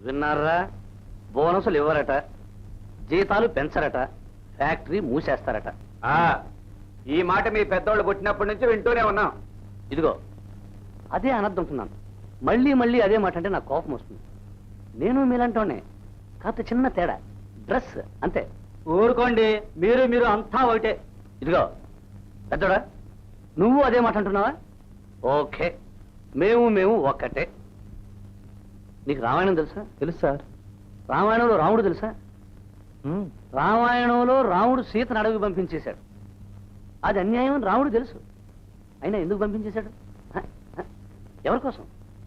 విన్నారా? బోనసులు ఇవ్వరట, జీతాలు పెంచరట, ఫ్యాక్టరీ మూసేస్తారట. ఈ మాట మీ పెద్దోళ్ళు పుట్టినప్పటి నుంచి వింటూనే ఉన్నాం. ఇదిగో అదే అనద్దంటున్నాను. మళ్ళీ మళ్ళీ అదే మాట అంటే నాకు కోపం వస్తుంది. నేను మీలంటోనే, కాస్త చిన్న తేడా, డ్రెస్ అంతే. ఊరుకోండి, మీరు అంతా ఒకటే. ఇదిగో పెద్దోడా, నువ్వు అదే మాట అంటున్నావా? ఓకే, మేము ఒక్కటే. నీకు రామాయణం తెలుసా? తెలుసు సార్. రామాయణంలో రాముడు తెలుసా? రామాయణంలో రాముడు సీతను అడవికి పంపించేశాడు. అది అన్యాయం అని రాముడు తెలుసు. అయినా ఎందుకు పంపించేశాడు? ఎవరి కోసం?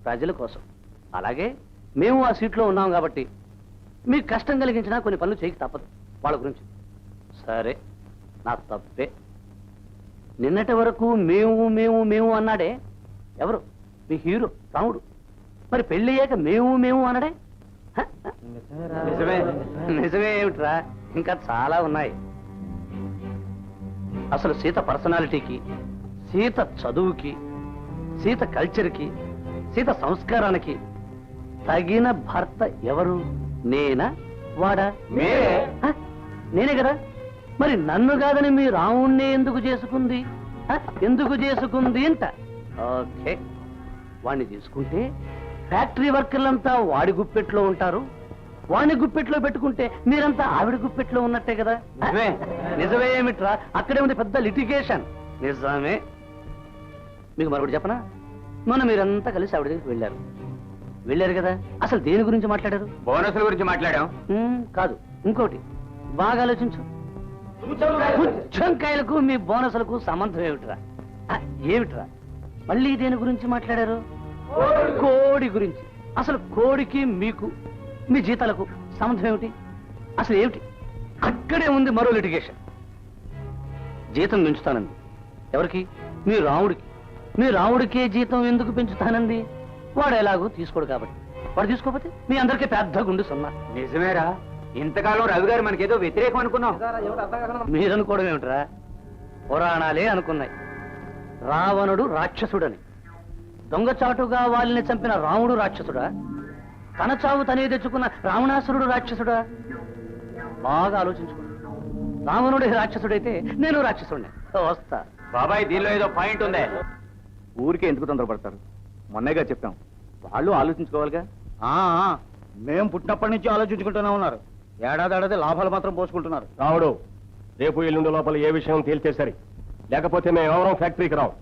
ప్రజల కోసం. అలాగే మేము ఆ సీట్లో ఉన్నాం కాబట్టి మీకు కష్టం కలిగించినా కొన్ని పనులు చేయక తప్పదు వాళ్ళ గురించి. సరే, నా తప్పే. నిన్నటి వరకు మేము అన్నాడే ఎవరు? మీ హీరో రాముడు. మరి పెళ్ళయ్యాక మేము అన్నాడే? నిజమే ఏమిట్రా, ఇంకా చాలా ఉన్నాయి. అసలు సీత పర్సనాలిటీకి, సీత చదువుకి, సీత కల్చర్కి, సీత సంస్కారానికి తగిన భర్త ఎవరు? నేనా వాడా? నేనే కదా. మరి నన్ను కాదని మీ రాముణ్ణి ఎందుకు చేసుకుంది? ఎందుకు చేసుకుంది అంట. ఓకే, వాణ్ణి తీసుకుంటే ఫ్యాక్టరీ వర్కర్లంతా వాడి గుప్పెట్లో ఉంటారు, వాణ్ణి గుప్పెట్లో పెట్టుకుంటే మీరంతా ఆవిడ గుప్పెట్లో ఉన్నట్టే కదా. నిజమే ఏమిట్రా, అక్కడే ఉంది పెద్ద లిటిగేషన్. నిజమే. మీకు మరొకటి చెప్పనా? మొన్న మీరంతా కలిసి ఆవిడ దగ్గరికి వెళ్ళారు కదా. అసలు దేని గురించి మాట్లాడారు? బోనసుల గురించి మాట్లాడాం. కాదు, ఇంకోటి బాగా ఆలోచించు. పుచ్చంకాయలకు మీ బోనసులకు సంబంధం ఏమిట్రా? మళ్ళీ దేని గురించి మాట్లాడారు? కోడి గురించి. అసలు కోడికి మీకు, మీ జీతాలకు సంబంధం ఏమిటి? అసలు ఏమిటి? అక్కడే ఉంది మరో లిటిగేషన్. జీతం పెంచుతానంది ఎవరికి? మీ రాముడికి. మీ రాముడికే జీతం ఎందుకు పెంచుతానంది? వాడు ఎలాగో తీసుకోడు కాబట్టి. వాడు తీసుకోకపోతే మీ అందరికీ పెద్ద గుండు సున్నా. నిజమేరా, ఇంతకాలం రవి గారు మనకేదో వ్యతిరేకం అనుకున్నాం. మీరనుకోవడం ఏమిట్రా? పురాణాలే అనుకున్నాయి. రావణుడు రాక్షసుడని. దొంగచాటుగా వాళ్ళని చంపిన రాముడు రాక్షసుడా? తన చావు తనే తెచ్చుకున్న రావణాసురుడు రాక్షసుడా? బాగా ఆలోచించుకో. రావణుడే రాక్షసుడైతే నేను రాక్షసుడిని. వస్తా. బాబాయ్, దీనిలో ఏదో పాయింట్ ఉందే. ఊరికే ఎందుకు తొందరపడతారు? మొన్నేగా చెప్పాం, వాళ్ళు ఆలోచించుకోవాలిగా. మేము పుట్టినప్పటి నుంచి ఆలోచించుకుంటూనే ఉన్నారు. ఏడాది లాభాలు మాత్రం పోసుకుంటున్నారు. రావుడు, రేపు ఎల్లుండి లోపల ఏ విషయం తేల్చే సరి, లేకపోతే మేము ఎవరం ఫ్యాక్టరీకి రావు.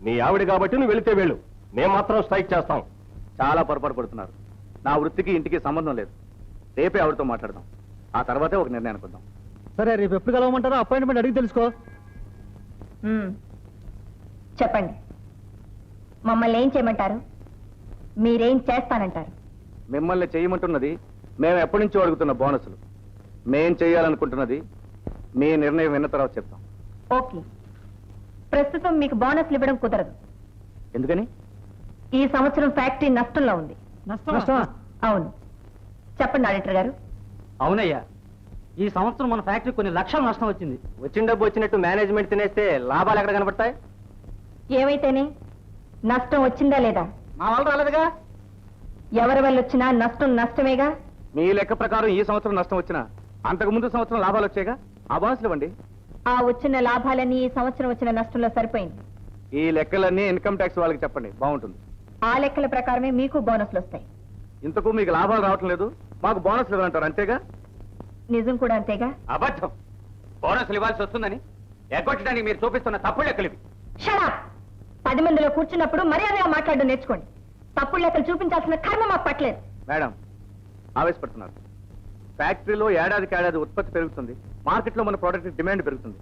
నీ ఆవిడ కాబట్టి నువ్వు వెళితే వెళ్ళు, మేము మాత్రం స్ట్రైక్ చేస్తాం. చాలా పొరపాటు పడుతున్నారు. నా వృత్తికి ఇంటికి సంబంధం లేదు. రేపే ఆవిడతో మాట్లాడదాం, ఆ తర్వాతే ఒక నిర్ణయానికి వద్దాం. సరే, రేపు ఎప్పుడు కలవమంటారో అపాయింట్మెంట్ అడిగి తెలుసుకో. చెప్పండి, మమ్మల్ని ఏం చేయమంటారు? మీరేం చేస్తానంటారు? మిమ్మల్ని చేయమంటున్నది మేము ఎప్పటి నుంచో అడుగుతున్న బోనసులు. మేం చేయాలనుకుంటున్నది మీ నిర్ణయం విన్న తర్వాత చెప్తాం. ఓకే, ప్రస్తుతం మీకు బోనస్లు ఇవ్వడం కుదరదు. ఎందుకని? ఈ సంవత్సరం ఫ్యాక్టరీ నష్టంలో ఉంది. నష్టమా? అవును. చెప్పండి ఆడిటర్ గారు. అవునయ్యా, ఈ సంవత్సరం మన ఫ్యాక్టరీ కొన్ని లక్షల నష్టం వచ్చింది. వచ్చిన డబ్బు వచ్చినట్టు మేనేజ్మెంట్ తినేస్తే లాభాలు ఎక్కడ కనబడతాయి? ఏమైతేనే నష్టం వచ్చిందా లేదా? మా వాళ్ళు రాలేదుగా. ఎవరి వల్ల వచ్చినా నష్టం నష్టమేగా. మీ లెక్క ప్రకారం ఈ సంవత్సరం నష్టం వచ్చినా అంతకు ముందు సంవత్సరం లాభాలు వచ్చాయిగా. ఆ బోనసులు ఇవ్వండి. ఆ వచ్చిన లాభాలన్నీ ఈ సంవత్సరం వచ్చిన నష్టంలో సరిపోయింది. ఈ లెక్కలన్నీ ఇన్కమ్ ట్యాక్స్ వాళ్ళకి చెప్పండి, బాగుంటుంది. ఆ లెక్కల ప్రకారమే మీకు బోనస్లు వస్తాయి. ఇంతకు మీకు లాభాలు రావటం లేదు, మాకు బోనస్లు ఇవ్వాలంటారు, అంతేగా? నిజం కూడా అంతేగా. అబద్ధం. బోనసులు ఇవ్వాల్సి వస్తుందని ఎగ్గొట్టడానికి మీరు చూపిస్తున్న తప్పుడు లెక్కలు ఇవి. Shut up. 10 మందిలో కూర్చున్నప్పుడు మర్యాదగా మాట్లాడడం నేర్చుకోండి. తప్పుడు లెక్కలు చూపించాల్సిన కర్మ మాకు పట్టలేదు. మేడం, ఆవేశపడుతున్నారు. ఫ్యాక్టరీలో ఏడాదికి ఉత్పత్తి పెరుగుతుంది, మార్కెట్లో మన ప్రోడక్ట్ డిమాండ్ పెరుగుతుంది.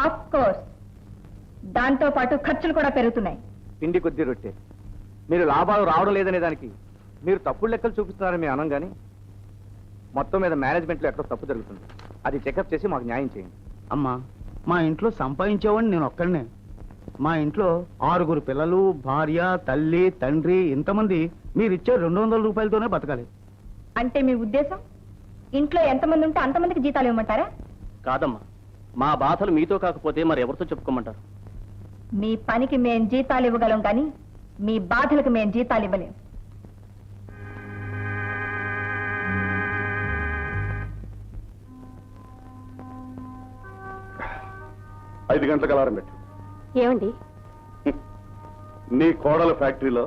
ఆఫ్ కోర్స్, దాంతో పాటు ఖర్చులు కూడా పెరుగుతున్నాయి. పిండి కొద్ది రొట్టె. మీరు లాభాలు రావడం లేదనే దానికి మీరు తప్పుడు లెక్కలు చూపిస్తున్నారని మేము అనం, కానీ మొత్తం మీద మేనేజ్మెంట్లో ఎక్కడో తప్పు జరుగుతుంది. అది చెకప్ చేసి మాకు న్యాయం చేయండి. అమ్మా, మా ఇంట్లో సంపాదించేవాడిని నేను ఒక్కడనే. మా ఇంట్లో 6 పిల్లలు, భార్య, తల్లి, తండ్రి, ఇంతమంది మీరిచ్చే 200 రూపాయలతోనే బతకాలి. అంటే మీ ఉద్దేశం ఇంట్లో ఎంతమంది ఉంటే అంతమందికి జీతాలు ఇవ్వమంటారా? కాదమ్మా, మా బాధలు మీతో కాకపోతే మరి ఎవరితో చెప్పుకోమంటారు? మీ పనికి మేం జీతాలు ఇవ్వగలం కానీ మీ బాధలకు మేం జీతాలు ఇవ్వలేం. 5 గంటలకు అలారం పెట్టు. ఏమండి నీ కోడల ఫ్యాక్టరీలో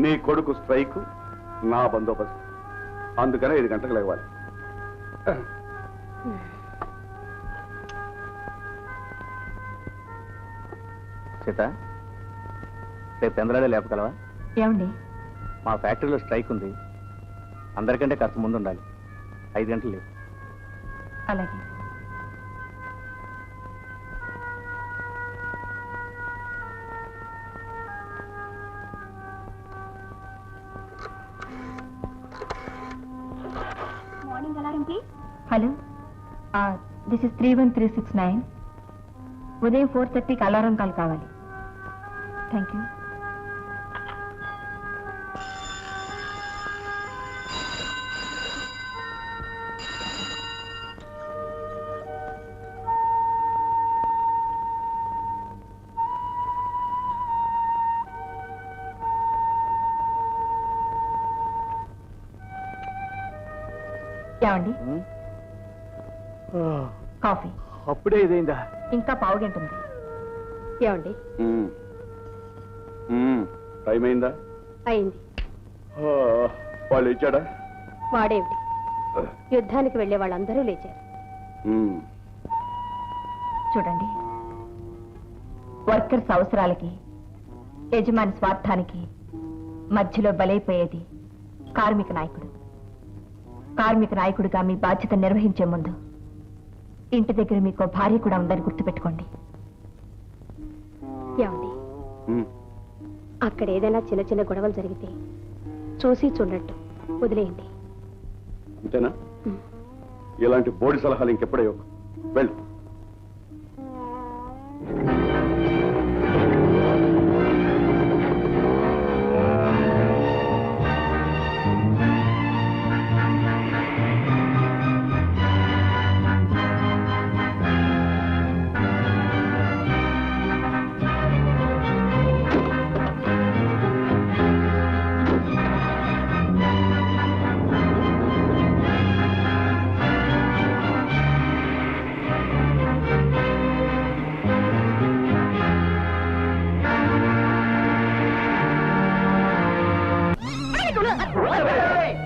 నీ కొడుకు స్ట్రైక్, నా బందోబస్తు. అందుకనే 5 గంటలకు లేవాలి. సీత, రేపు చంద్రాలే లేపగలవా? ఏమండి మా ఫ్యాక్టరీలో స్ట్రైక్ ఉంది. అందరికంటే కాస్త ముందు ఉండాలి. 5 గంటలు లేవు. అలాగే. Morning alarm please. Hello, this is 31369. ఉదయం 4:30కి అలారం కాల్ కావాలి. Thank you. ఏమండి కాఫీ? అప్పుడే ఇదైందా? ఇంకా పావుగంట ఉంది. ఏమండి టైం అయిందా? అయింది. వాళ్ళు ఇచ్చాడా? వాడేమిటి, యుద్ధానికి వెళ్లే వాళ్ళందరూ లేచారు. చూడండి, వర్కర్స్ అవసరాలకి యజమాని స్వార్థానికి మధ్యలో బలైపోయేది కార్మిక నాయకుడు. కార్మిక నాయకుడిగా మీ బాధ్యత నిర్వహించే ముందు ఇంటి దగ్గర మీకు భార్య కూడా ఉందని గుర్తుపెట్టుకోండి. ఏమండి, అక్కడ ఏదైనా చిన్న చిన్న గొడవలు జరిగితే చూసి చూడట్టు వదిలేయండి. అంతేనా? ఇలాంటి బోడి సలహాలు ఇంకెప్పుడే వెళ్ళు.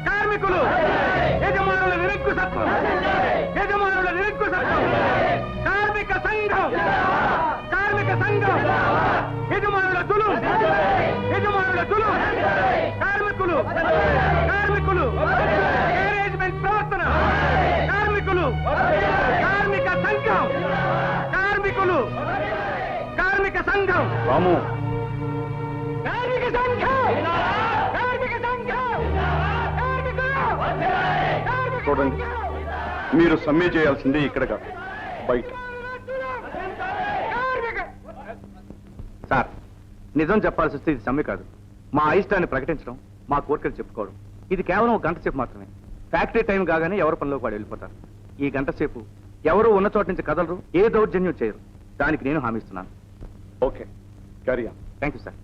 కార్మికులు యజమానుల నిరంకుశత్వం, యజమానుల నిరంకుశత్వం, కార్మిక సంఘం, కార్మిక సంఘం, యజమానుల దులు, యజమానుల దులు, కార్మికులు, కార్మికులు, మేనేజ్మెంట్ ప్రవర్తన, కార్మికులు, కార్మిక సంఘం, కార్మికులు, కార్మిక సంఘం, రాము, కార్మిక సంఘం, కార్మిక సంఘం, చూడండి, మీరు సమ్మె చేయాల్సిందే ఇక్కడ కాదు, బయట. సార్, నిజం చెప్పాల్సి వస్తే ఇది సమ్మె కాదు. మా అయిష్టాన్ని ప్రకటించడం, మా కోరికలు చెప్పుకోవడం. ఇది కేవలం 1 గంట సేపు మాత్రమే. ఫ్యాక్టరీ టైం కాగానే ఎవరు పనిలోకి వాడు వెళ్ళిపోతారు. ఈ గంట సేపు ఎవరు ఉన్న చోట నుంచి కదలరు, ఏ దౌర్జన్యం చేయరు. దానికి నేను హామీ ఇస్తున్నాను. Okay, carry on. Thank you sir.